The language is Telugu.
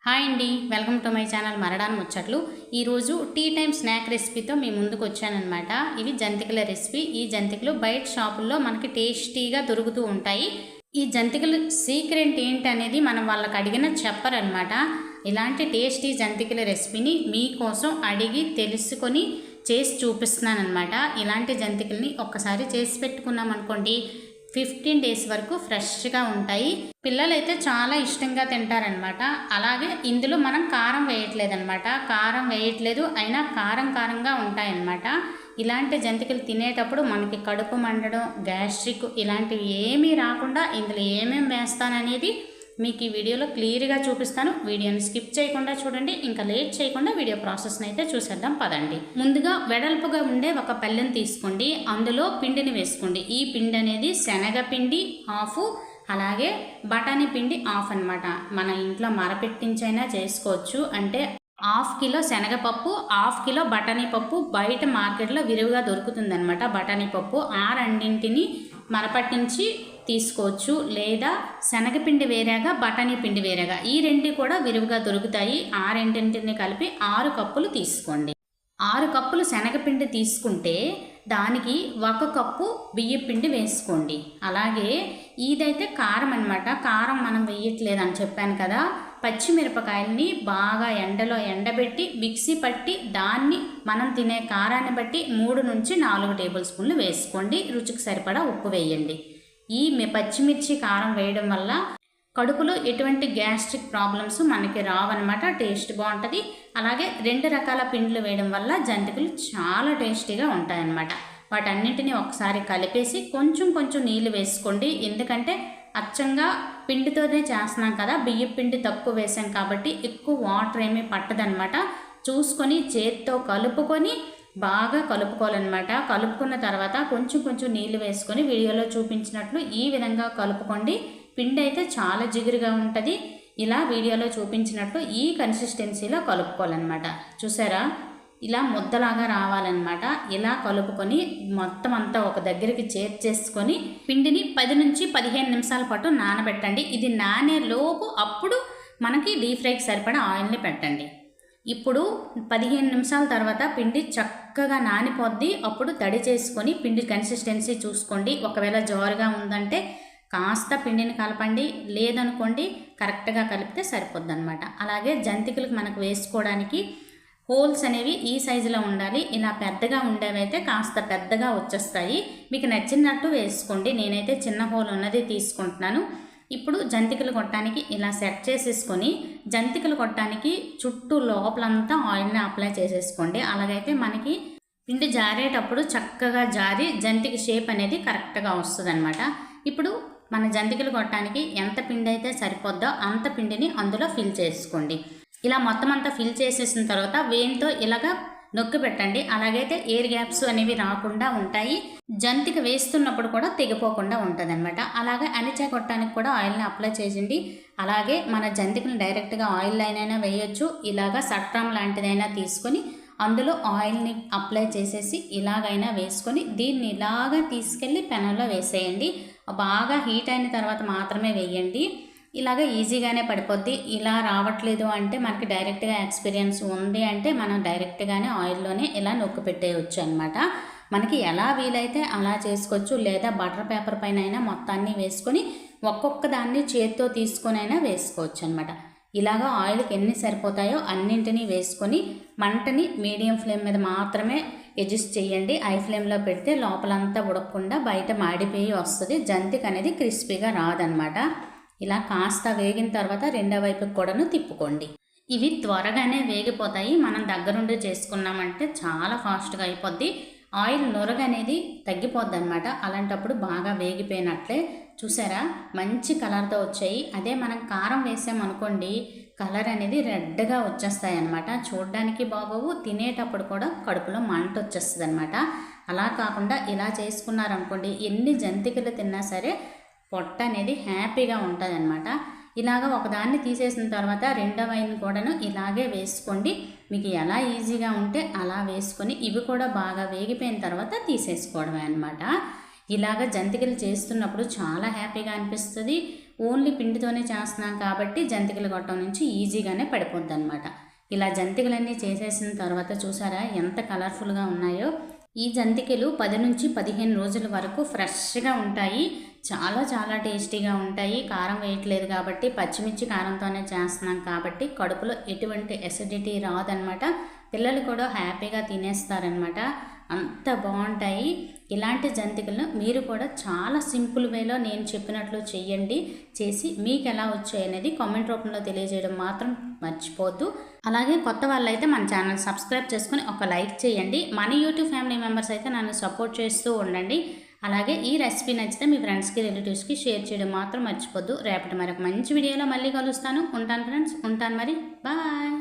హాయ్ అండి, వెల్కమ్ టు మై ఛానల్ మరడాన్ ముచ్చట్లు. ఈరోజు టీ టైమ్ స్నాక్ రెసిపీతో మీ ముందుకు వచ్చానమాట. ఇవి జంతికల రెసిపీ. ఈ జంతికలు బయట షాపుల్లో మనకి టేస్టీగా దొరుకుతూ ఉంటాయి. ఈ జంతికల సీక్రెట్ ఏంటి అనేది మనం వాళ్ళకి అడిగినా చెప్పరనమాట. ఇలాంటి టేస్టీ జంతికల రెసిపీని మీకోసం అడిగి తెలుసుకొని చేసి చూపిస్తున్నాను అనమాట. ఇలాంటి జంతికల్ని ఒక్కసారి చేసి పెట్టుకున్నాం అనుకోండి, 15 డేస్ వరకు ఫ్రెష్గా ఉంటాయి. పిల్లలైతే చాలా ఇష్టంగా తింటారనమాట. అలాగే ఇందులో మనం కారం వేయట్లేదనమాట. కారం వేయట్లేదు, అయినా కారంగా ఉంటాయన్నమాట. ఇలాంటి జంతికలు తినేటప్పుడు మనకి కడుపు మండడం, గ్యాస్ట్రిక్ ఇలాంటివి ఏమీ రాకుండా ఇందులో ఏమేమి వేస్తాననేది మీకు ఈ వీడియోలో క్లియర్గా చూపిస్తాను. వీడియోని స్కిప్ చేయకుండా చూడండి. ఇంకా లేట్ చేయకుండా వీడియో ప్రాసెస్ని అయితే చూసేద్దాం పదండి. ముందుగా వెడల్పుగా ఉండే ఒక పళ్ళెం తీసుకోండి. అందులో పిండిని వేసుకోండి. ఈ పిండి అనేది శనగపిండి హాఫ్, అలాగే బఠానీ పిండి హాఫ్ అనమాట. మన ఇంట్లో మరపెట్టించైనా చేసుకోవచ్చు. అంటే 1/2 కిలో శనగపప్పు, 1/2 కిలో బఠానీ పప్పు బయట మార్కెట్లో విరివిగా దొరుకుతుందనమాట. బఠానీ పప్పు ఆ రెండింటిని మరపట్టించి తీసుకోవచ్చు, లేదా శనగపిండి వేరేగా బఠానీ పిండి వేరేగా, ఈ రెండు కూడా విరివిగా దొరుకుతాయి. ఆ రెండింటిని కలిపి 6 కప్పులు తీసుకోండి. 6 కప్పులు శనగపిండి తీసుకుంటే దానికి 1 కప్పు బియ్యం పిండి వేసుకోండి. అలాగే ఇదైతే కారం అనమాట. కారం మనం వేయట్లేదని చెప్పాను కదా. పచ్చిమిరపకాయల్ని బాగా ఎండలో ఎండబెట్టి మిక్సీ పట్టి దాన్ని మనం తినే కారాన్ని బట్టి 3 నుంచి 4 టేబుల్ స్పూన్లు వేసుకోండి. రుచికి సరిపడా ఉప్పు వేయండి. ఈ పచ్చిమిర్చి కారం వేయడం వల్ల కడుపులో ఎటువంటి గ్యాస్ట్రిక్ ప్రాబ్లమ్స్ మనకి రావన్నమాట. టేస్ట్ బాగుంటుంది. అలాగే 2 రకాల పిండిలు వేయడం వల్ల జంతికలు చాలా టేస్టీగా ఉంటాయన్నమాట. వాటన్నింటినీ ఒకసారి కలిపేసి కొంచెం నీళ్ళు వేసుకోండి. ఎందుకంటే అచ్చంగా పిండితోనే చేస్తున్నాం కదా, బియ్యం పిండి తక్కువ వేసాం కాబట్టి ఎక్కువ వాటర్ ఏమీ పట్టదనమాట. చూసుకొని చేత్తో కలుపుకొని బాగా కలుపుకోవాలన్నమాట. కలుపుకున్న తర్వాత కొంచెం నీళ్ళు వేసుకొని వీడియోలో చూపించినట్లు ఈ విధంగా కలుపుకోండి. పిండి అయితే చాలా జిగురుగా ఉంటుంది. ఇలా వీడియోలో చూపించినట్లు ఈ కన్సిస్టెన్సీలో కలుపుకోవాలన్నమాట. చూసారా, ఇలా ముద్దలాగా రావాలన్నమాట. ఇలా కలుపుకొని మొత్తం అంతా ఒక దగ్గరికి చేర్చేసుకొని పిండిని 10 నుంచి 15 నిమిషాల పాటు నానబెట్టండి. ఇది నానే లోపు అప్పుడు మనకి డీప్ ఫ్రైకి సరిపడా ఆయిల్ని పెట్టండి. ఇప్పుడు 15 నిమిషాల తర్వాత పిండి చక్కగా నానిపోద్ది. అప్పుడు తడి చేసుకొని పిండి కన్సిస్టెన్సీ చూసుకోండి. ఒకవేళ జోరుగా ఉందంటే కాస్త పిండిని కలపండి, లేదనుకోండి కరెక్ట్గా కలిపితే సరిపోద్ది అనమాట. అలాగే జంతికలకు మనకు వేసుకోవడానికి హోల్స్ అనేవి ఈ సైజులో ఉండాలి. ఇలా పెద్దగా ఉండేవైతే కాస్త పెద్దగా వచ్చేస్తాయి. మీకు నచ్చినట్టు వేసుకోండి. నేనైతే చిన్న హోల్ ఉన్నది తీసుకుంటున్నాను. ఇప్పుడు జంతికలు కొట్టడానికి ఇలా సెట్ చేసేసుకొని జంతికలు కొట్టడానికి చుట్టూ లోపలంతా ఆయిల్ని అప్లై చేసేసుకోండి. అలాగైతే మనకి పిండి జారేటప్పుడు చక్కగా జారి జంతిక షేప్ అనేది కరెక్ట్గా వస్తుంది అనమాట. ఇప్పుడు మన జంతికలు కొట్టడానికి ఎంత పిండి అయితే సరిపోద్దో అంత పిండిని అందులో ఫిల్ చేసుకోండి. ఇలా మొత్తం అంతా ఫిల్ చేసేసిన తర్వాత వేన్తో ఇలాగా నొక్కి పెట్టండి. అలాగైతే ఎయిర్ గ్యాప్స్ అనేవి రాకుండా ఉంటాయి. జంతిక వేస్తున్నప్పుడు కూడా తెగిపోకుండా ఉంటుంది అనమాట. అలాగే అనిచే కొట్టడానికి కూడా ఆయిల్ని అప్లై చేయండి. అలాగే మన జంతికని డైరెక్ట్గా ఆయిల్ అయినా వేయొచ్చు. ఇలాగా సట్రామ్ లాంటిదైనా తీసుకొని అందులో ఆయిల్ని అప్లై చేసేసి ఇలాగైనా వేసుకొని దీన్ని ఇలాగా తీసుకెళ్ళి పెనంలో వేసేయండి. బాగా హీట్ అయిన తర్వాత మాత్రమే వేయండి. ఇలాగ ఈజీగానే పడిపోద్ది. ఇలా రావట్లేదు అంటే మనకి డైరెక్ట్గా ఎక్స్పీరియన్స్ ఉంది అంటే మనం డైరెక్ట్గానే ఆయిల్లోనే ఇలా నొక్కి పెట్టేయచ్చు అనమాట. మనకి ఎలా వీలైతే అలా చేసుకోవచ్చు. లేదా బటర్ పేపర్ పైన అయినా మొత్తాన్ని వేసుకొని ఒక్కొక్క దాన్ని చేత్తో తీసుకొని అయినా వేసుకోవచ్చు అనమాట. ఇలాగ ఆయిల్కి ఎన్ని సరిపోతాయో అన్నింటినీ వేసుకొని మంటని మీడియం ఫ్లేమ్ మీద మాత్రమే అడ్జస్ట్ చేయండి. హై ఫ్లేమ్లో పెడితే లోపలంతా ఉడకకుండా బయట మాడిపోయి వస్తుంది. జంతిక అనేది క్రిస్పీగా రాదనమాట. ఇలా కాస్త వేగిన తర్వాత రెండో వైపుకి కూడాను తిప్పుకోండి. ఇవి త్వరగానే వేగిపోతాయి. మనం దగ్గరుండి చేసుకున్నామంటే చాలా ఫాస్ట్గా అయిపోద్ది. ఆయిల్ నొరగ అనేది తగ్గిపోద్ది అనమాట. అలాంటప్పుడు బాగా వేగిపోయినట్లే. చూసారా, మంచి కలర్తో వచ్చాయి. అదే మనం కారం వేసామనుకోండి కలర్ అనేది రెడ్గా వచ్చేస్తాయి అనమాట. చూడడానికి బాగోవు, తినేటప్పుడు కూడా కడుపులో మంట వచ్చేస్తుంది అనమాట. అలా కాకుండా ఇలా చేసుకున్నారనుకోండి ఎన్ని జంతికలు తిన్నా సరే పొట్ట అనేది హ్యాపీగా ఉంటుంది అనమాట. ఇలాగ ఒకదాన్ని తీసేసిన తర్వాత రెండవ వైన్ కూడాను ఇలాగే వేసుకోండి. మీకు ఎలా ఈజీగా ఉంటే అలా వేసుకొని ఇవి కూడా బాగా వేగిపోయిన తర్వాత తీసేసుకోవడమే అనమాట. ఇలాగ జంతికలు చేస్తున్నప్పుడు చాలా హ్యాపీగా అనిపిస్తుంది. ఓన్లీ పిండితోనే చేస్తున్నాం కాబట్టి జంతికలు గొట్టం నుంచి ఈజీగానే పడిపోద్ది అనమాట. ఇలా జంతికలన్నీ చేసేసిన తర్వాత చూసారా ఎంత కలర్ఫుల్గా ఉన్నాయో. ఈ జంతికలు 10 నుంచి 15 రోజుల వరకు ఫ్రెష్గా ఉంటాయి. చాలా చాలా టేస్టీగా ఉంటాయి. కారం వేయట్లేదు కాబట్టి, పచ్చిమిర్చి కారంతోనే చేస్తున్నాం కాబట్టి కడుపులో ఎటువంటి ఎసిడిటీ రాదనమాట. పిల్లలు కూడా హ్యాపీగా తినేస్తారనమాట. అంత బాగుంటాయి. ఇలాంటి జంతికలను మీరు కూడా చాలా సింపుల్ వేలో నేను చెప్పినట్లు చెయ్యండి. చేసి మీకు ఎలా వచ్చాయి అనేది కామెంట్ రూపంలో తెలియజేయడం మాత్రం మర్చిపోద్దు. అలాగే కొత్త వాళ్ళైతే మన ఛానల్ సబ్స్క్రైబ్ చేసుకుని ఒక లైక్ చేయండి. మన యూట్యూబ్ ఫ్యామిలీ మెంబర్స్ అయితే నన్ను సపోర్ట్ చేస్తూ ఉండండి. అలాగే ఈ రెసిపీ నచ్చితే మీ ఫ్రెండ్స్కి, రిలేటివ్స్కి షేర్ చేయడం మాత్రం మర్చిపోద్దు. రేపటి మరొక మంచి వీడియోలో మళ్ళీ కలుస్తాను. ఉంటాను ఫ్రెండ్స్, ఉంటాను మరి, బాయ్.